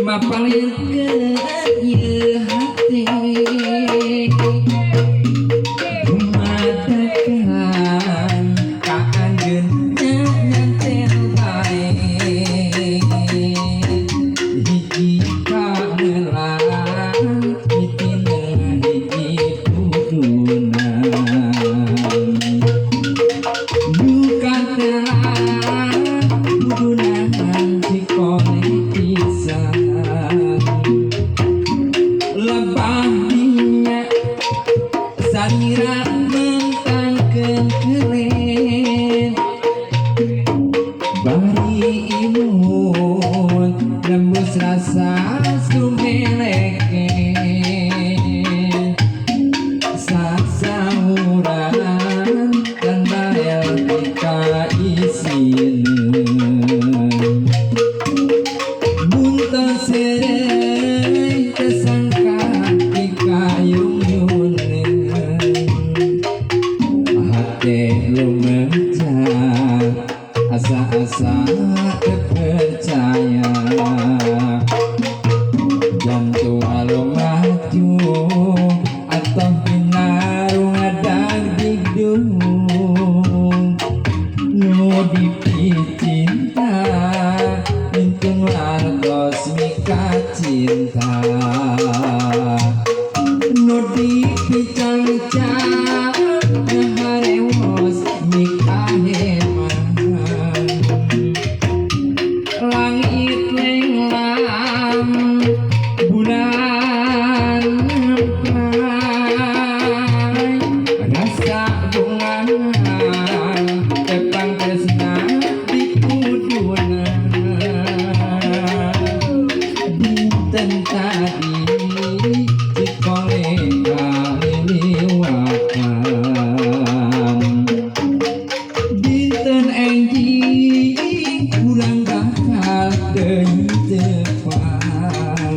mapalirkeun ieu hati madakan ka anjeun nyantel bae hiji kamelang mitina hiji puduna bukan terang pudunan dikone pisan lebahnya salira mentangkeun keuleun bari imun nembus rasa sumeleken sasahuran dan bayar tika isieun muntos serei tersangka dikayung-yungkeun hate lumecah asa-asa terpercaya jantung alo maju atau pinarung adag digdung nu dipicinta lintung lartos mika cinta nu dipicang-cang ngeharewos mika heman langit lenglang bulan nemprai rasa bunga tepang tresna di kuduna dinten tadi dikole kaliliwatan dinten enjing kurang bakal deui tepang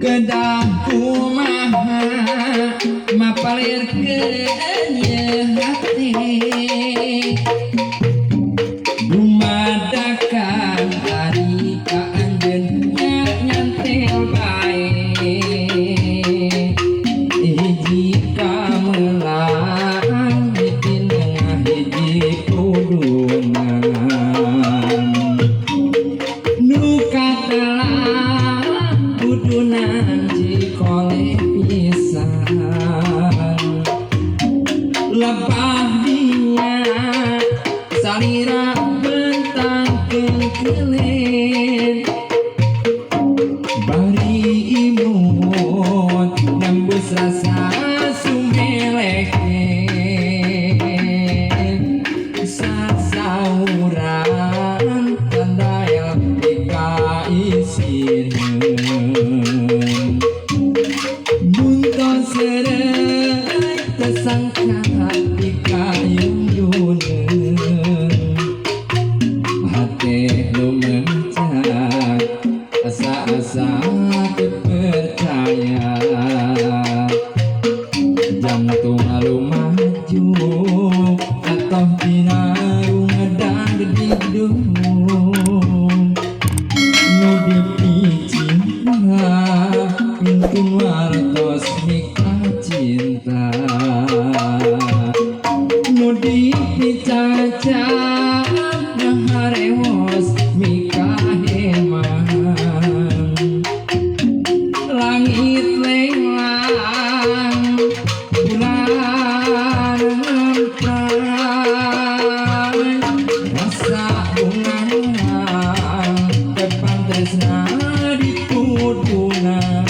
kedah kumaha mapalirkeun ieu hati dumadakan ari ka anjeun nyantel bae hiji kamelang mitina hiji pudunan nu katelang pudunan dikole pisan lebahnya salira mentangkeun keuleun bari imun nembus rasa sumeleken sasahuran tandaya tika isieun muntos serei tersangka dikayung-yungkeun hate lumecah asa-asa terpercaya jantung alu maju atau pinarung adag digdung nu dipicinta lintung lartos mika cinta nu dipicacang ngeharewos mika heman langit lenglang bulan nemprai rasa bunga tepang tresna di kudunan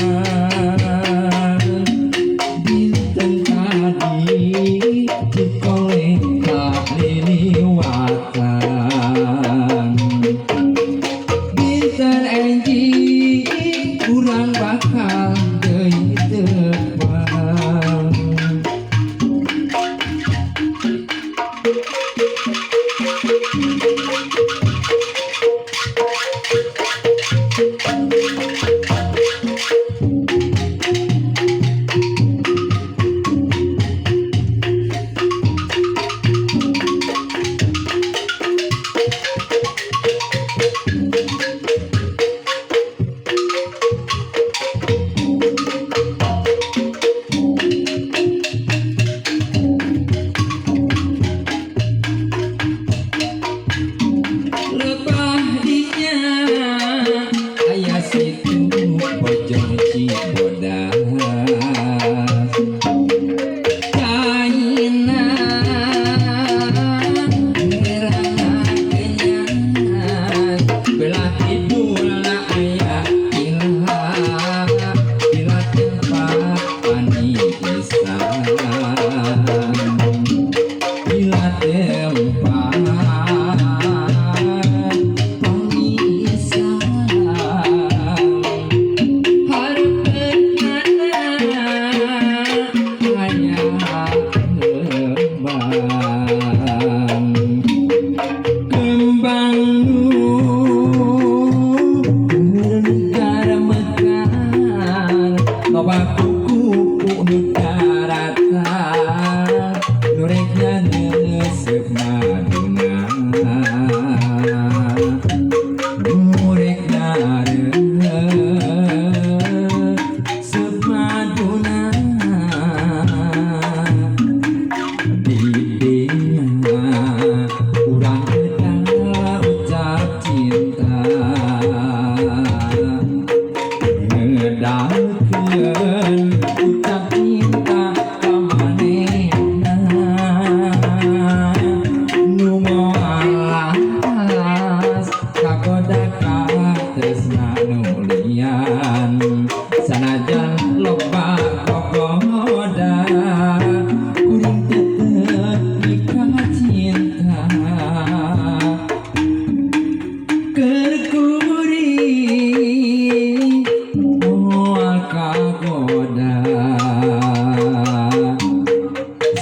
dinten tadi dikole kaliliwatan semaduna murek nare semaduna didinya urang kita ucap cinta ngedalkeun ucap cinta ka manehna nu moalas kagoda ka tresna nu lian sanajan loba gogoda kuring tetep nikah cinta kerkuring moal kagoda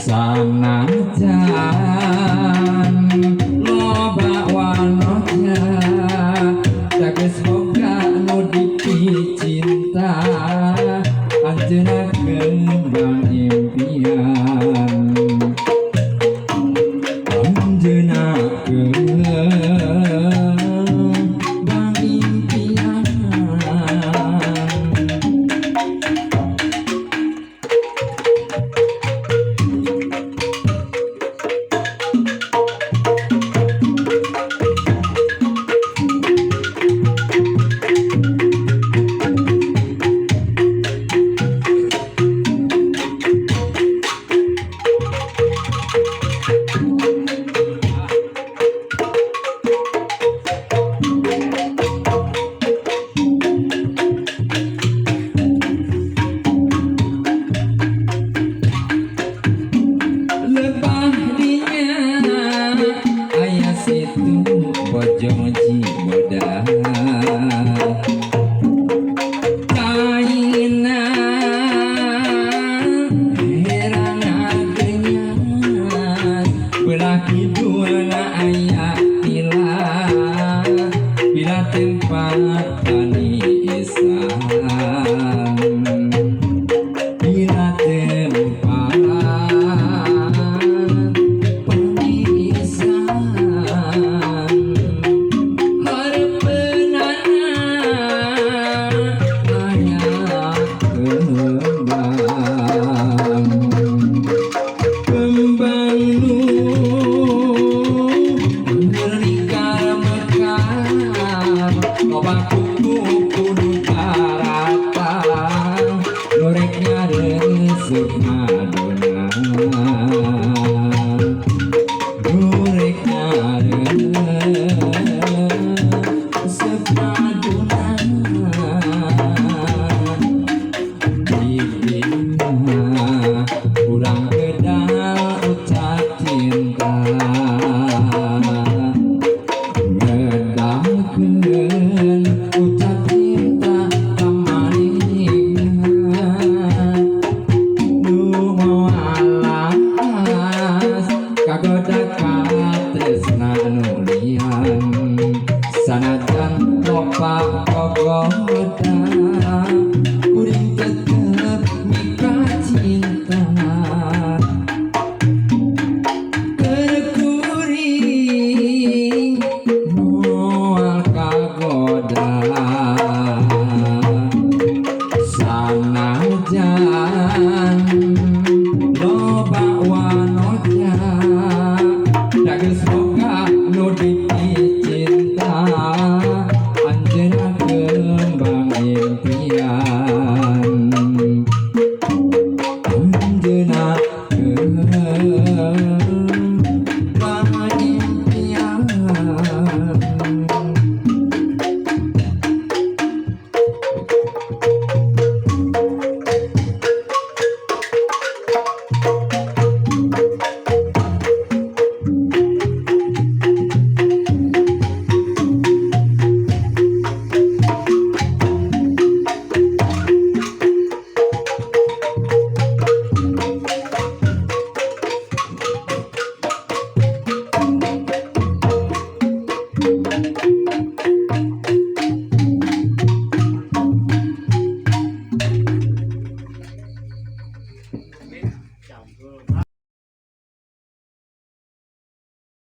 sanajan loba wanita teges boga nu dipi cinta anjeunna kembang impian anjeunna kembang impian lebah dinya aya situ bojo jibodah